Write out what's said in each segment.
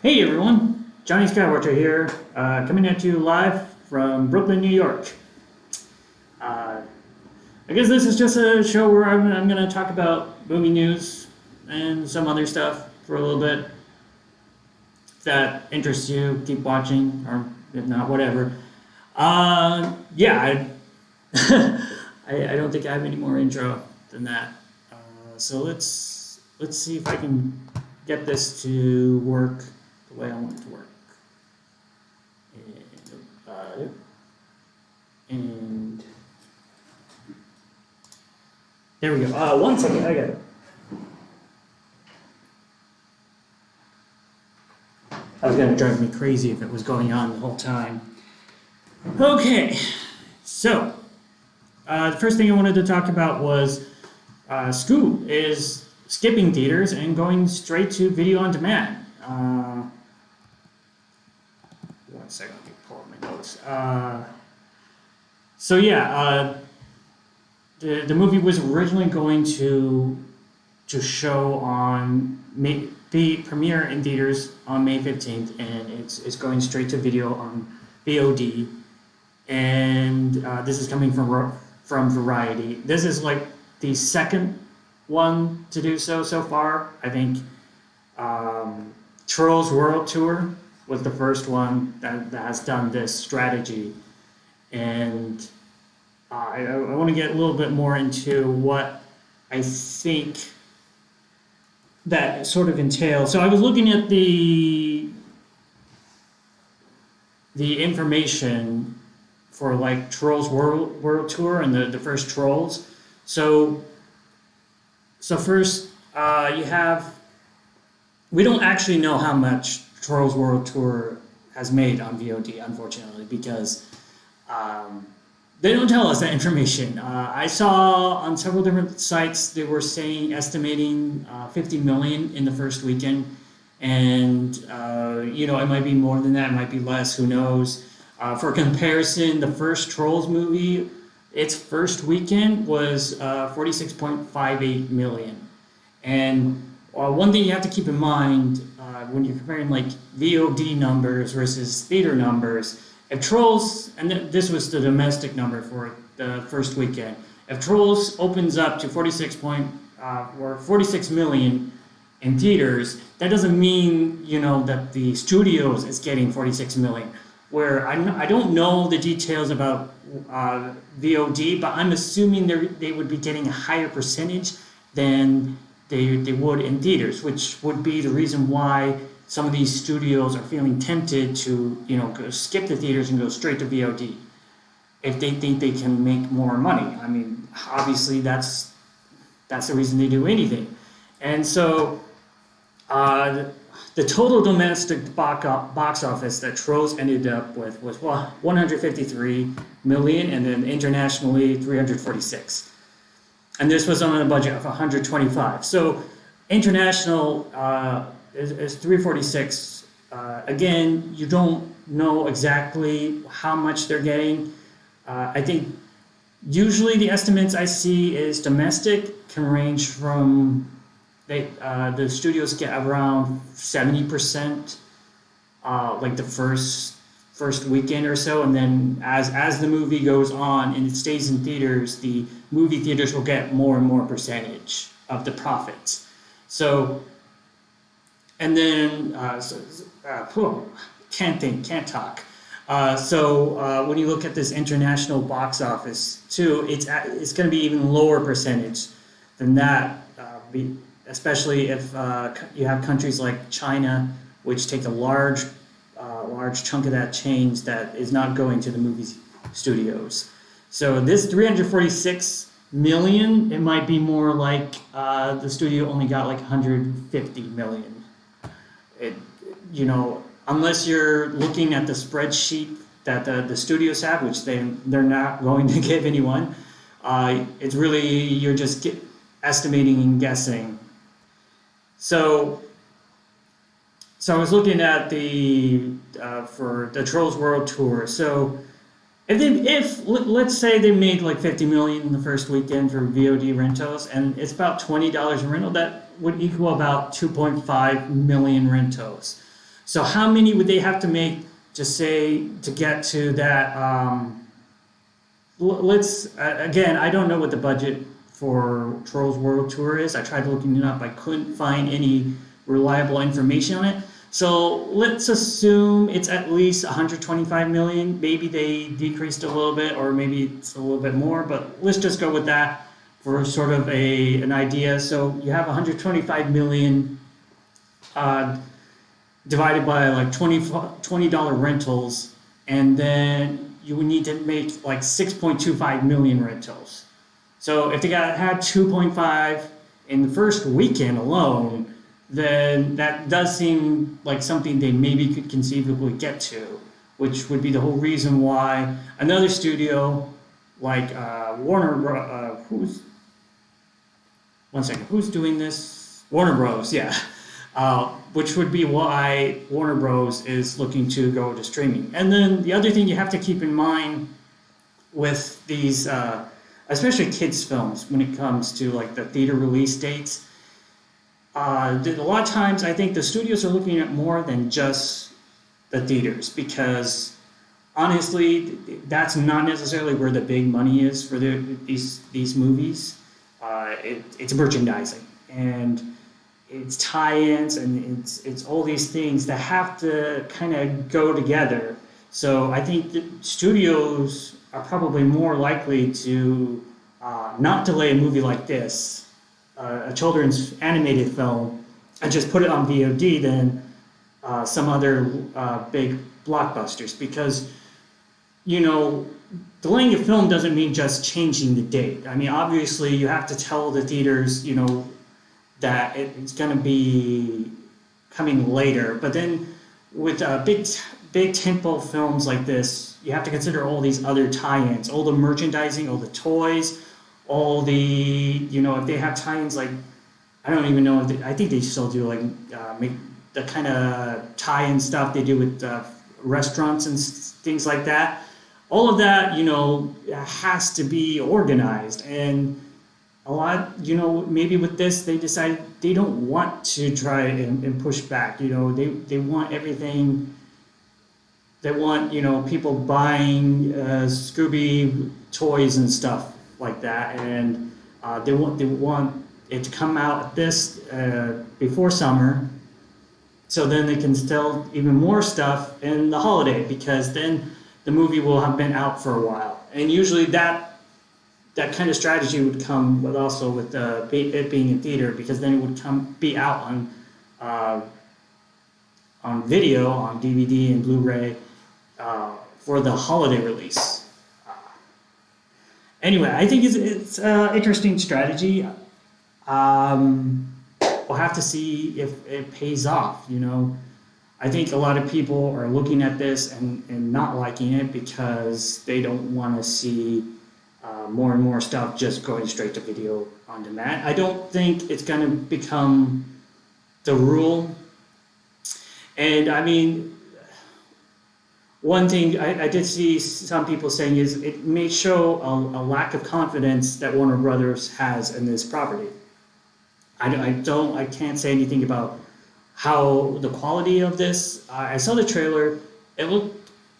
Hey everyone, Johnny Skywatcher here, coming at you live from Brooklyn, New York. Uh, I guess this is just a show where I'm going to talk about movie news and some other stuff for a little bit. If that interests you, keep watching, or if not, whatever. Yeah, I don't think I have any more intro than that. So let's see if I can get this to work the way I want it to work. And there we go. One second, I got it. That was going to drive me crazy if it was going on the whole time. Okay, so the first thing I wanted to talk about was Scoob is skipping theaters and going straight to video on demand. One second, let me pull up my notes. The movie was originally going to show on be premiere in theaters on May 15th, and it's going straight to video on VOD. And this is coming from Variety. This is like the second one to do so far. I think Trolls World Tour was the first one that has done this strategy. And I want to get a little bit more into what I think that sort of entails. So I was looking at the information for like Trolls World Tour and the first Trolls. So first you have, we don't actually know how much Trolls World Tour has made on VOD, unfortunately, because they don't tell us that information. I saw on several different sites they were estimating 50 million in the first weekend, and it might be more than that, it might be less, who knows. For comparison, the first Trolls movie, its first weekend was 46.58 million. And one thing you have to keep in mind when you're comparing like VOD numbers versus theater numbers, if Trolls, and this was the domestic number for the first weekend, if Trolls opens up to 46 million in theaters, that doesn't mean that the studios is getting 46 million. Where I don't know the details about VOD, but I'm assuming they would be getting a higher percentage than they would in theaters, which would be the reason why some of these studios are feeling tempted to go skip the theaters and go straight to VOD if they think they can make more money. I mean, obviously that's the reason they do anything. And so the total domestic box office that Trolls ended up with was 153 million, and then internationally 346. And this was on a budget of 125. So international is 346. Again, you don't know exactly how much they're getting. I think usually the estimates I see is domestic can range from the studios get around 70%, like the first weekend or so, and then as the movie goes on and it stays in theaters, the movie theaters will get more and more percentage of the profits. So, and then can't talk. When you look at this international box office too, it's going to be even lower percentage than that. Especially if you have countries like China, which take a large chunk of that change that is not going to the movie studios. So this 346 million, it might be more like the studio only got like 150 million. Unless you're looking at the spreadsheet that the studios have, which they're not going to give anyone, it's really, you're just estimating and guessing. So I was looking at for the Trolls World Tour. So if let's say they made like 50 million in the first weekend for VOD rentals, and it's about $20 a rental, that would equal about 2.5 million rentals. So how many would they have to make to say to get to that? Let's again, I don't know what the budget for Trolls World Tour is. I tried looking it up. I couldn't find any reliable information on it. So let's assume it's at least 125 million. Maybe they decreased a little bit, or maybe it's a little bit more. But let's just go with that for sort of an idea. So you have 125 million divided by like $20 rentals, and then you would need to make like 6.25 million rentals. So if they had 2.5 in the first weekend alone, then that does seem like something they maybe could conceivably get to, which would be the whole reason why another studio like who's doing this? Warner Bros. Yeah. Which would be why Warner Bros. Is looking to go to streaming. And then the other thing you have to keep in mind with these, especially kids' films, when it comes to like the theater release dates, a lot of times I think the studios are looking at more than just the theaters, because honestly, that's not necessarily where the big money is for these movies. It's merchandising, and it's tie-ins, and it's all these things that have to kind of go together. So I think the studios are probably more likely to not delay a movie like this, a children's animated film, and just put it on VOD than some other big blockbusters. Because, delaying a film doesn't mean just changing the date. I mean, obviously you have to tell the theaters, that it's going to be coming later. But then with big tentpole films like this, you have to consider all these other tie-ins, all the merchandising, all the toys, all the, if they have tie-ins like, I don't even know, I think they still do like make the kind of tie-in stuff they do with restaurants and things like that. All of that, has to be organized. And a lot, maybe with this, they decided they don't want to try and push back. They want everything. They want, people buying Scooby toys and stuff like that, and they want it to come out before summer, so then they can sell even more stuff in the holiday, because then the movie will have been out for a while. And usually that kind of strategy would come with it being in theater, because then it would be out on video, on DVD and Blu-ray for the holiday release. Anyway, I think it's an interesting strategy. We'll have to see if it pays off. I think a lot of people are looking at this and not liking it, because they don't want to see more and more stuff just going straight to video on demand. I don't think it's going to become the rule. And I mean, one thing I did see some people saying is it may show a lack of confidence that Warner Brothers has in this property. I can't say anything about how the quality of this. I saw the trailer. It looked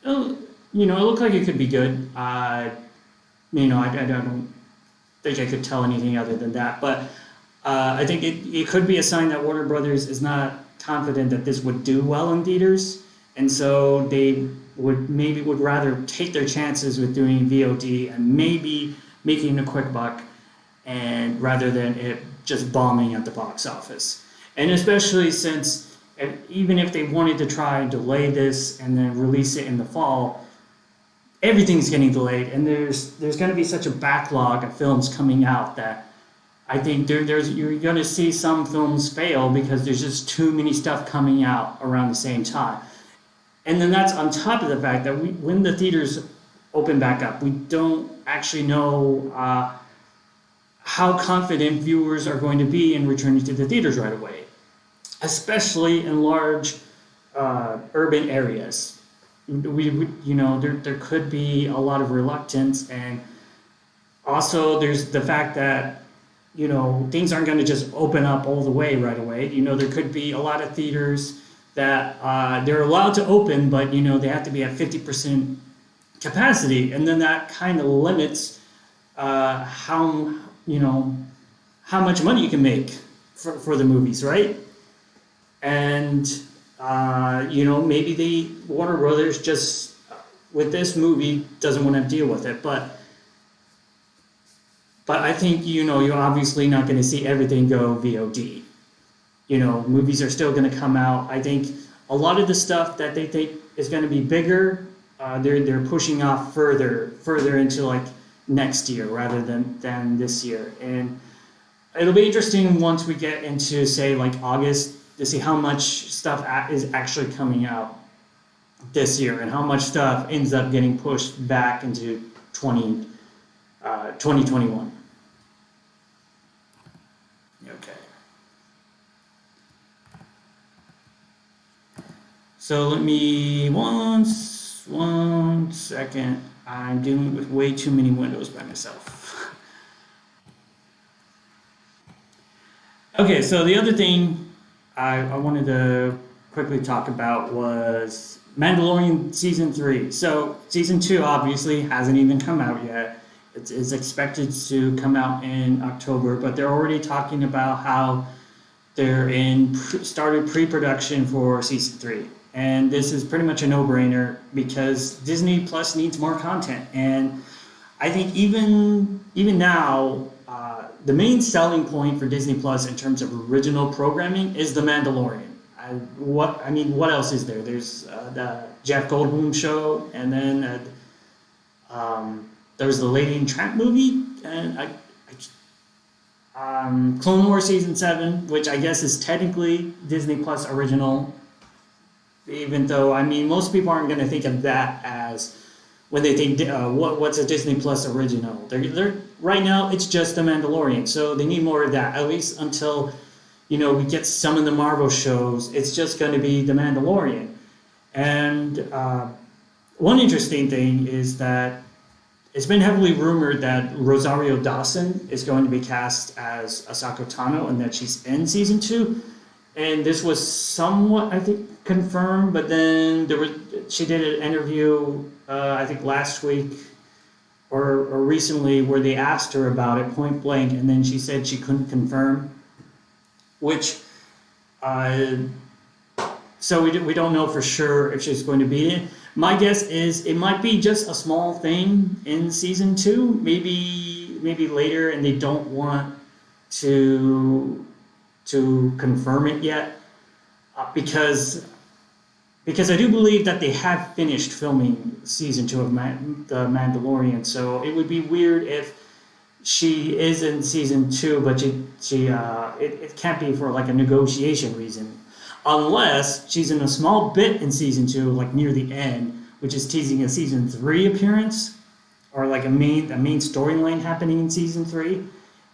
like it could be good. I don't think I could tell anything other than that. But I think it could be a sign that Warner Brothers is not confident that this would do well in theaters, and so they would rather take their chances with doing VOD and maybe making a quick buck, and rather than it just bombing at the box office. And especially since even if they wanted to try and delay this and then release it in the fall, everything's getting delayed, and there's going to be such a backlog of films coming out that I think you're going to see some films fail because there's just too many stuff coming out around the same time. And then that's on top of the fact that when the theaters open back up, we don't actually know how confident viewers are going to be in returning to the theaters right away, especially in large urban areas. There could be a lot of reluctance, and also there's the fact that things aren't going to just open up all the way right away. There could be a lot of theaters that they're allowed to open, but they have to be at 50% capacity, and then that kind of limits how how much money you can make for the movies, right? And maybe Warner Brothers just with this movie doesn't want to deal with it, but I think you're obviously not going to see everything go VOD. Movies are still going to come out. I think a lot of the stuff that they think is going to be bigger, they're pushing off further into like next year rather than this year. And it'll be interesting once we get into say like August to see how much stuff is actually coming out this year and how much stuff ends up getting pushed back into 2021. Okay. So let me one second. I'm dealing with way too many windows by myself. Okay, so the other thing I wanted to quickly talk about was Mandalorian Season 3. So Season 2 obviously hasn't even come out yet. It's expected to come out in October, but they're already talking about how they're started pre-production for Season 3. And this is pretty much a no-brainer because Disney Plus needs more content. And I think even now, the main selling point for Disney Plus in terms of original programming is The Mandalorian. What else is there? There's the Jeff Goldblum show, and then there was the Lady and Tramp movie, and Clone Wars Season 7, which I guess is technically Disney Plus original, even though, most people aren't going to think of that as when they think, what's a Disney Plus original? They're right now, it's just The Mandalorian, so they need more of that, at least until, we get some of the Marvel shows, it's just going to be The Mandalorian. And one interesting thing is that it's been heavily rumored that Rosario Dawson is going to be cast as Ahsoka Tano and that she's in Season 2. And this was somewhat, I think, confirmed, but then she did an interview, I think last week or recently, where they asked her about it point blank, and then she said she couldn't confirm, which, so we don't know for sure if she's going to be in. My guess is it might be just a small thing in Season 2, maybe later, and they don't want to confirm it yet, because I do believe that they have finished filming Season 2 of The Mandalorian, so it would be weird if she is in Season 2, but it can't be for like a negotiation reason, unless she's in a small bit in Season 2, like near the end, which is teasing a Season 3 appearance, or like a main storyline happening in Season 3.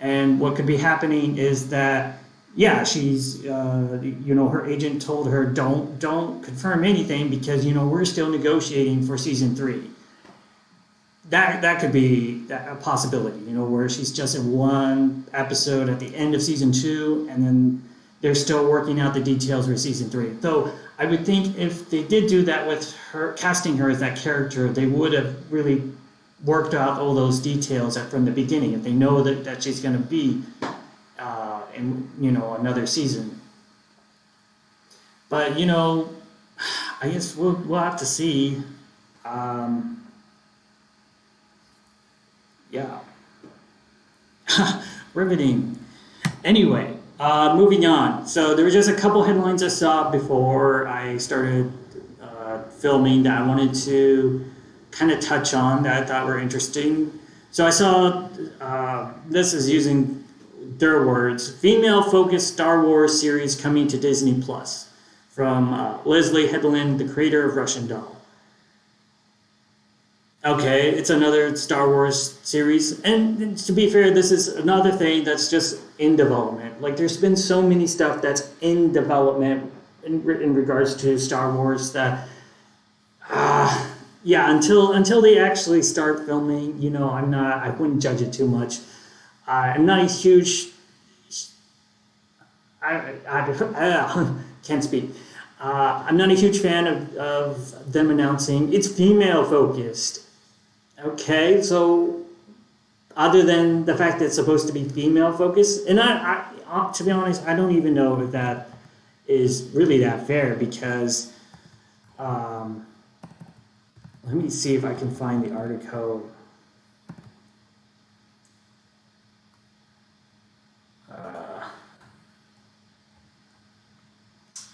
And what could be happening is that, yeah, she's, her agent told her, don't confirm anything because, we're still negotiating for Season 3. That could be a possibility, where she's just in one episode at the end of Season 2, and then they're still working out the details for Season 3. Though I would think if they did do that with her, casting her as that character, they would have really worked out all those details from the beginning, if they know that she's going to be in another season. But I guess we'll have to see. Yeah. Riveting. Anyway, moving on. So there were just a couple headlines I saw before I started filming that I wanted to kind of touch on that I thought were interesting. So I saw, this is using their words, female-focused Star Wars series coming to Disney Plus, from Leslie Headland, the creator of Russian Doll. Okay, it's another Star Wars series, and to be fair, this is another thing that's just in development. Like, there's been so many stuff that's in development in regards to Star Wars that, until they actually start filming, I wouldn't judge it too much. I'm not a huge, can't speak. I'm not a huge fan of them announcing it's female focused. Okay, so other than the fact that it's supposed to be female focused, and to be honest, I don't even know if that is really that fair because let me see if I can find the article.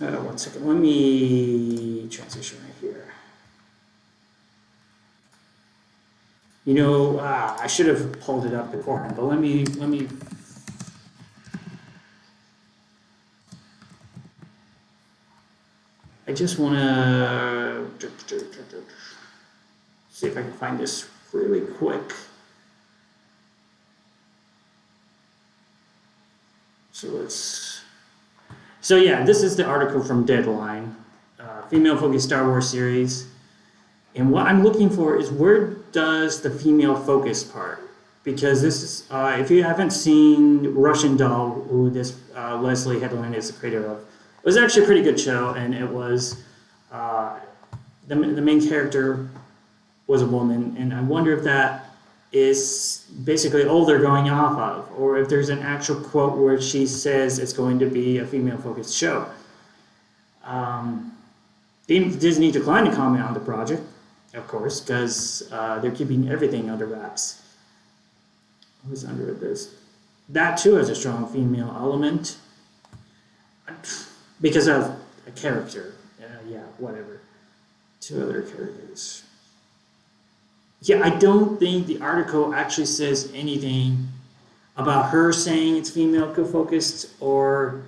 One second, let me transition right here. You know, I should have pulled it up beforehand, but let me. I just want to see if I can find this really quick. So yeah, this is the article from Deadline, female-focused Star Wars series. And what I'm looking for is where does the female focus part? Because this is, if you haven't seen Russian Doll, who this Leslie Headland is the creator of, it was actually a pretty good show, and it was, the main character was a woman, and I wonder if that is basically all they're going off of, or if there's an actual quote where she says it's going to be a female-focused show. Disney declined to comment on the project, of course, because they're keeping everything under wraps. What was under this? That too has a strong female element because of a character. Yeah, whatever. Two other characters. Yeah, I don't think the article actually says anything about her saying it's female focused or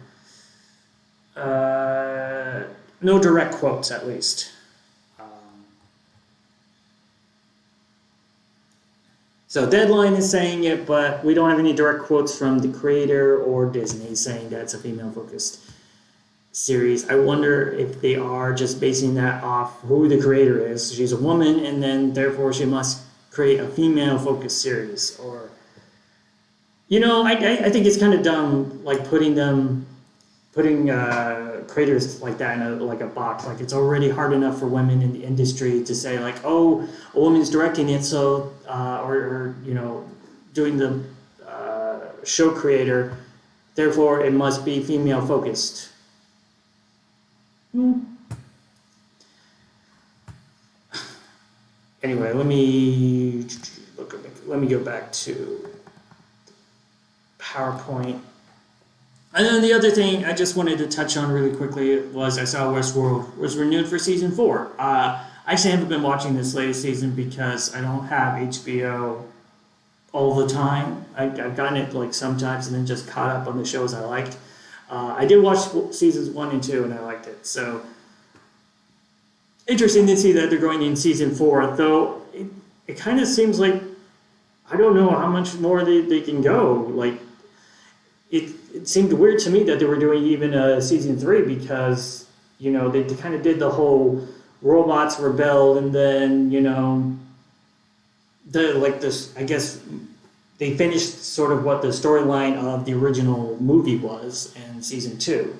no direct quotes at least. So Deadline is saying it, but we don't have any direct quotes from the creator or Disney saying that it's a female-focused series. I wonder if they are just basing that off who the creator is. She's a woman, and then therefore she must create a female-focused series. Or, you know, I think it's kind of dumb, like putting creators like that in a box. Like it's already hard enough for women in the industry to say like, oh, a woman's directing it, so or you know, doing the show creator, therefore it must be female focused. Anyway, let me go back to PowerPoint. And then the other thing I just wanted to touch on really quickly was I saw Westworld was renewed for season 4. I actually haven't been watching this latest season because I don't have HBO all the time. I've gotten it like sometimes and then just caught up on the shows I liked. I did watch seasons 1 and 2 and I liked it. So interesting to see that they're going in season 4, though it kind of seems like I don't know how much more they can go. Like it seemed weird to me that they were doing even a season 3 because, you know, they kind of did the whole robots rebelled and then, you know, I guess they finished sort of what the storyline of the original movie was in season 2.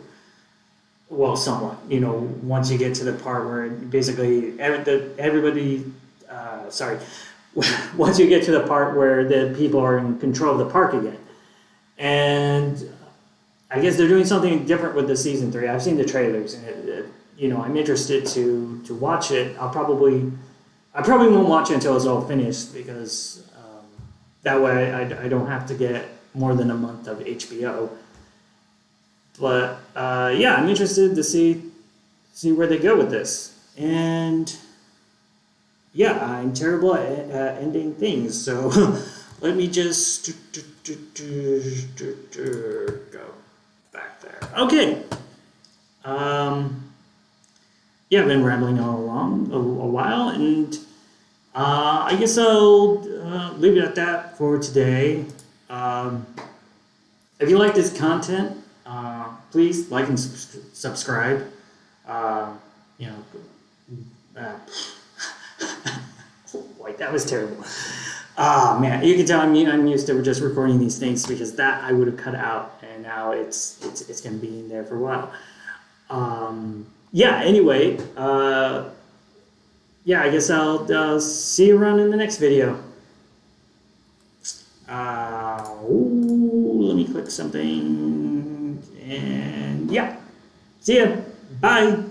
Well, somewhat, you know, once you get to the part where basically once you get to the part where the people are in control of the park again. And I guess they're doing something different with the season 3. I've seen the trailers, and you know, I'm interested to watch it. I probably won't watch it until it's all finished because that way I don't have to get more than a month of HBO. But yeah, I'm interested to see where they go with this. And yeah, I'm terrible at ending things, so let me just go back there. Okay. Yeah, I've been rambling all along a while, and I guess I'll leave it at that for today. If you like this content, please like and subscribe. You know, wait, that was terrible. Ah, man, you can tell I'm used to just recording these things because that I would have cut out, and now it's going to be in there for a while. yeah, anyway, yeah, I guess I'll see you around in the next video. Let me click something, and yeah, see ya, bye.